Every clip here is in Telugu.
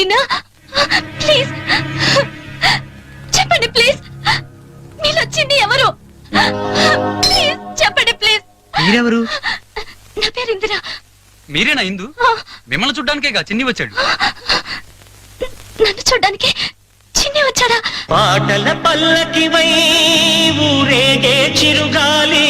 మీరేనా? ప్లీజ్ చెప్పండి, ప్లీజ్. మీలో చిన్ని ఎవరు? ప్లీజ్ చెప్పండి, ప్లీజ్. మీరెవరు? నా పేరు ఇందిరా. మీరేనా ఇందు? మిమ్మల్ని చూడ్డానికేగా చిన్ని వచ్చాడు. నన్ను చూడ్డానికి చిన్ని వచ్చాడా? పాటల పల్లకివై ఊరేగే చిరుగాలి,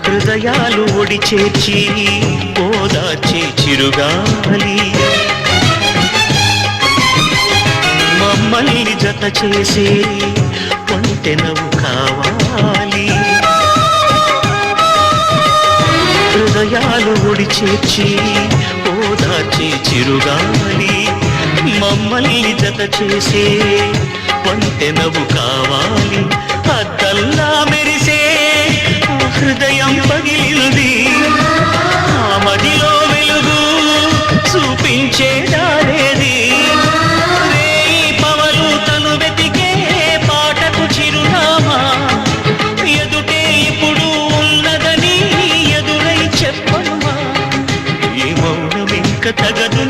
హృదయాలు ఒడి చేర్చి ఓదార్చే చిరుగాలి, మమ్మల్ని జత చేసే ఒంటెనవు కావాలి. హృదయాలు ఒడి చేర్చి ఓదార్చే చిరుగాలి, మమ్మల్ని జత చేసే ఒంటెనవు కావాలి. అద్దల్లా మెరిసే హృదయం పగిలింది, ఆ మదిలో వెలుగు చూపించేదారేది. రేయి పవలు తను వెతికే పాటకు చిరునామా, ఎదుటే ఇప్పుడు ఉన్నదని ఎదురై చెప్పనుమా. ఈ మౌనం ఇంక తగదు